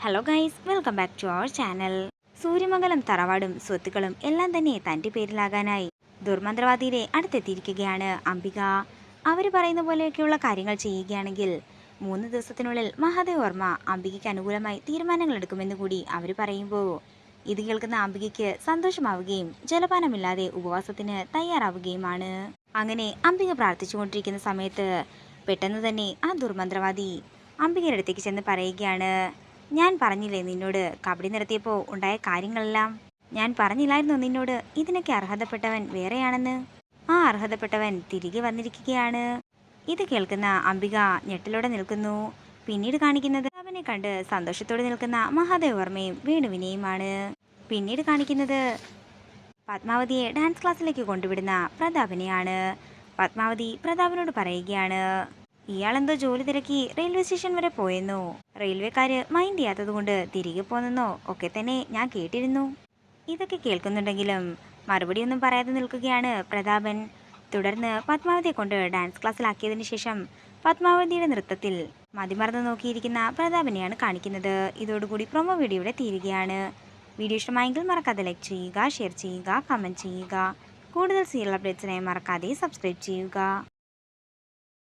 Hello guys, welcome back to our channel. Suryamangalam തറവാടും സ്വത്തുക്കളും എല്ലാം തന്നെ തൻ്റെ പേരിലാകാനായി ദുർമന്ത്രവാദിയുടെ അടുത്തെത്തിയിരിക്കുകയാണ് അംബിക. അവർ പറയുന്ന പോലെയൊക്കെയുള്ള കാര്യങ്ങൾ ചെയ്യുകയാണെങ്കിൽ 3 ദിവസത്തിനുള്ളിൽ മഹാദേവ് വർമ്മ അംബികയ്ക്ക് അനുകൂലമായി തീരുമാനങ്ങൾ എടുക്കുമെന്ന് കൂടി അവർ പറയുമ്പോൾ ഇത് കേൾക്കുന്ന അംബികയ്ക്ക് സന്തോഷമാവുകയും ജലപാനമില്ലാതെ ഉപവാസത്തിന് തയ്യാറാവുകയുമാണ്. അങ്ങനെ അംബിക പ്രാർത്ഥിച്ചുകൊണ്ടിരിക്കുന്ന സമയത്ത് പെട്ടെന്ന് തന്നെ ആ ദുർമന്ത്രവാദി അംബികയുടെ അടുത്തേക്ക് ചെന്ന് പറയുകയാണ്, ഞാൻ പറഞ്ഞില്ലേ നിന്നോട് കബഡി നിർത്തിയപ്പോൾ ഉണ്ടായ കാര്യങ്ങളെല്ലാം? ഞാൻ പറഞ്ഞില്ലായിരുന്നോ നിന്നോട് ഇതിനൊക്കെ അർഹതപ്പെട്ടവൻ വേറെയാണെന്ന്? ആ അർഹതപ്പെട്ടവൻ തിരികെ വന്നിരിക്കുകയാണ്. ഇത് കേൾക്കുന്ന അംബിക ഞെട്ടലോടെ നിൽക്കുന്നു. പിന്നീട് കാണിക്കുന്നത് അവനെ കണ്ട് സന്തോഷത്തോടെ നിൽക്കുന്ന മഹാദേവ് വർമ്മയും വേണുവിനെയുമാണ്. പിന്നീട് കാണിക്കുന്നത് പത്മാവതിയെ ഡാൻസ് ക്ലാസ്സിലേക്ക് കൊണ്ടുവിടുന്ന പ്രതാപനെയാണ്. പത്മാവതി പ്രതാപനോട് പറയുകയാണ്, ഇയാളെന്തോ ജോലി തിരക്കി റെയിൽവേ സ്റ്റേഷൻ വരെ പോയെന്നോ, റെയിൽവേക്കാര് മൈൻഡ് ചെയ്യാത്തതുകൊണ്ട് തിരികെ പോന്നെന്നോ ഒക്കെ തന്നെ ഞാൻ കേട്ടിരുന്നു. ഇതൊക്കെ കേൾക്കുന്നുണ്ടെങ്കിലും മറുപടിയൊന്നും പറയാതെ നിൽക്കുകയാണ് പ്രതാപൻ. തുടർന്ന് പത്മാവതിയെ കൊണ്ട് ഡാൻസ് ക്ലാസ്സിലാക്കിയതിന് ശേഷം പത്മാവതിയുടെ നൃത്തത്തിൽ മതിമറന്ന് നോക്കിയിരിക്കുന്ന പ്രതാപനെയാണ് കാണിക്കുന്നത്. ഇതോടുകൂടി പ്രൊമോ വീഡിയോയുടെ തീരുകയാണ്. വീഡിയോ ഇഷ്ടമായെങ്കിൽ മറക്കാതെ ലൈക്ക് ചെയ്യുക, ഷെയർ ചെയ്യുക, കമൻറ്റ് ചെയ്യുക. കൂടുതൽ സീരിയൽ അപ്ഡേറ്റ്സിനായി മറക്കാതെ സബ്സ്ക്രൈബ് ചെയ്യുക.